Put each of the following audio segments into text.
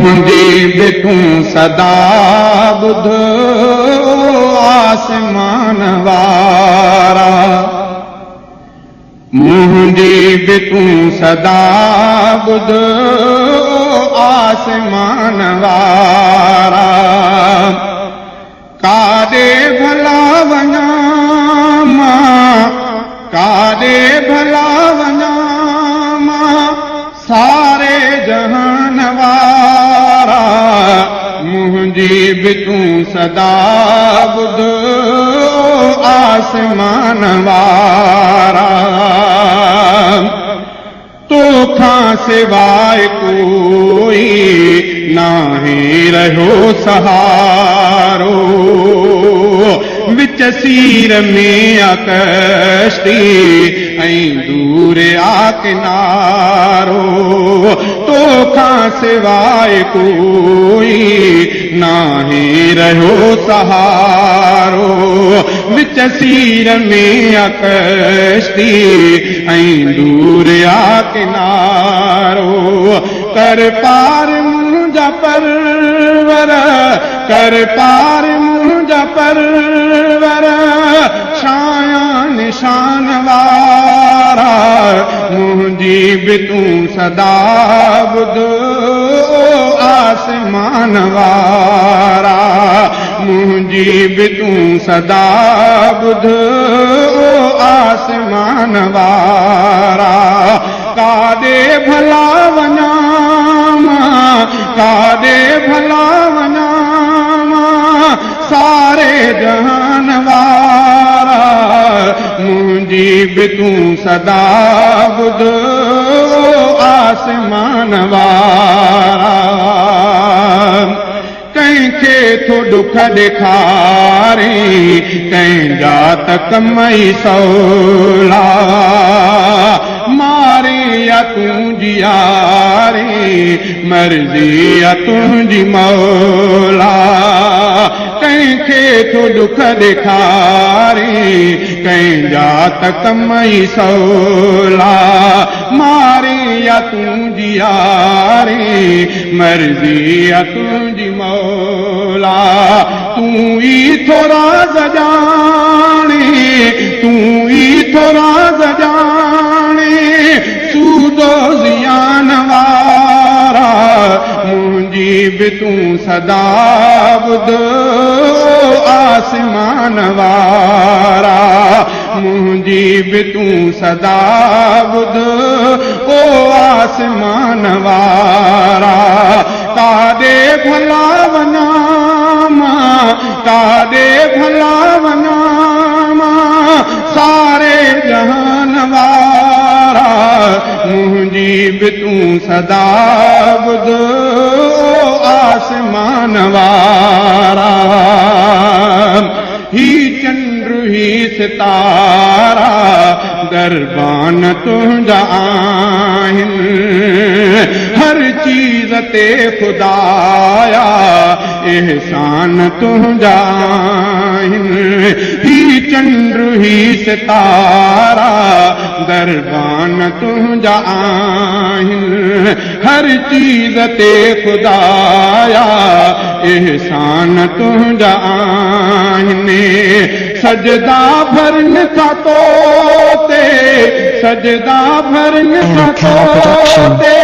मुंहिंजी बि तूं सदा ॿुध आसमान वारा मुंहिंजी बि तूं सदा ॿुध आसमान वारा काॾे भला वञा मां काॾे भला वञा मां सारे जहान वारा मुंहिंजी बि तूं सदा ॿुध आसमान वारा तोखां सिवाय कोई नाहे रहियो सहारो विच सीर में आ कश्ती ऐं दूर आ किनारो तोखां सिवाय कोई नाहे रहियो सहारो विच सीर में आ कश्ती ऐं दूर आ किनारो कर पार मुंहिंजा परवर कर पार मुंहिंजा परवर छाया निशान वारा मुंहिंजी बि तूं सदा ॿुध आसमान वारा मुंहिंजी बि तूं सदा ॿुध आसमान वारा काॾे भला वञा मां काॾे भला वञा मां सारे जहान वारा मुंहिंजी बि तूं सदा ॿुध आसमान वारा कंहिंखे थो ॾुख ॾेखारे कंहिंजा त कमई सवला मारे या तुंहिंजी यारे मर्ज़ी या तुंहिंजी मौला कंहिंखे थो ॾुख ॾेखारे कंहिंजा त कमई सवला मारे या तुंहिंजी यारे मर्ज़ी या तुंहिंजी मौला तूं ई थो राज़ ॼाणे तूं ई थो राज़ ॼाणे सूदो ज़ियान वारा मुंहिंजी बि तूं सदा ॿुध आसमान वारा मुंहिंजी बि तूं सदा ॿुध आसमान वारा काॾे भला वञा मां काॾे भला वञा मां सारे जहान वारा मुंहिंजी बि तूं सदा ॿुध आसमान वारा ही चंद्र ही सितारा दरबान तुंहिंजा आहिनि हर चीज़ ते ख़ुदाया एहसान तुंहिंजा आहिनि ही चंद्र ही सितारा दरबान तुंहिंजा आहिनि हर चीज़ ते ख़ुदाया एहसान तुंहिंजा आहिनि सजदा भरन का तोते सजदा भरन का तोते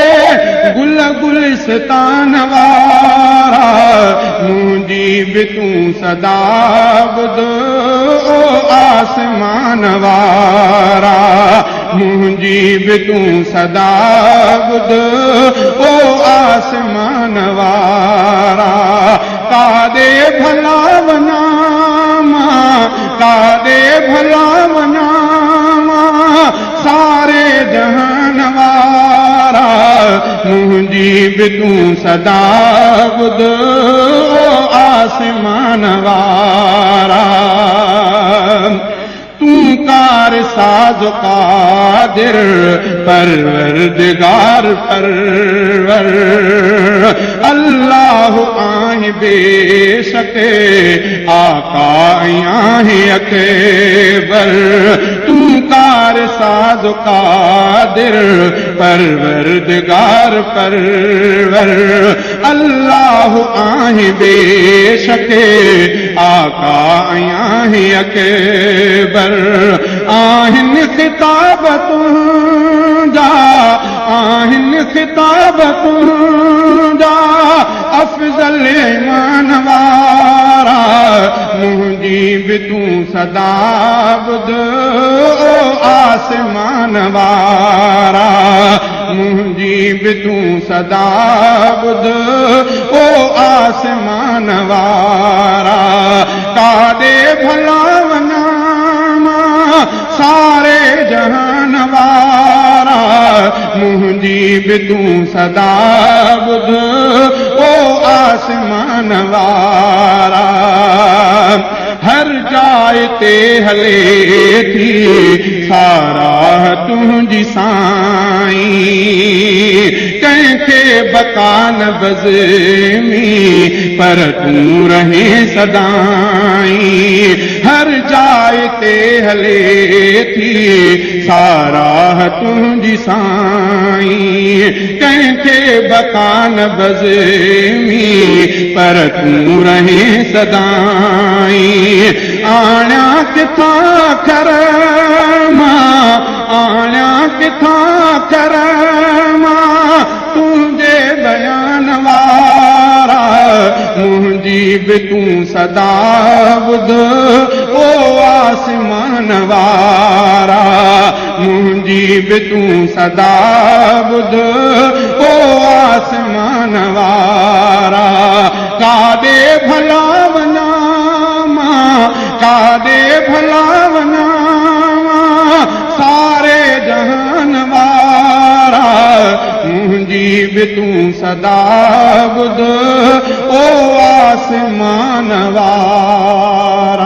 गुल गुलिस्तान वारा मुंहिंजी बि तूं सदा ॿुध आसमान वारा मुंहिंजी बि तूं सदा ॿुध आसमान वारा काॾे भला वञा मां काॾे भला वञा मां सारे जहान वारा मुंहिंजी बि तूं सदा ॿुध आसमान वारा तूं कार साज़ कादिर परवरदिगार परवर अल्लाह आहे बेशक आका आहे अकबर तूं कार साज़ कादिर परवरदिगार परवर अल्लाह आहे बेशक आका आहे अकबर आहिनि खिताब तुंहिंजा आहिनि खिताब तुंहिंजा अफ़ज़ल ईमान वारा मुंहिंजी बि तूं सदा ॿुध ओ आसमान वारा मुंहिंजी बि तूं सदा ॿुध ओ आसमान वारा काॾे भला वञा मां सारे जहान वारा मुंहिंजी बि तूं सदा ॿुध ओ आसमान वारा हर जाइ ते हले थी साराह तुंहिंजी साईं कंहिंखे बकान बज़मी पर तूं रहे सदाईं हर जाइ ते हले थी साराह तुंहिंजी साईं कंहिंखे बकान बज़मी पर तूं रहे सदाईं आण्या किथां कर मां आण्या किथां कर मां तुंहिंजे बयान वारा मुंहिंजी बि तूं सदा ॿुध ओ आसमान वारा मुंहिंजी बि तूं सदा ॿुध ओ आसमान वारा काॾे भला वञा काॾे भला वञा सारे जहान वारा मुंहिंजी बि तूं सदा ॿुध ओ आसमान वारा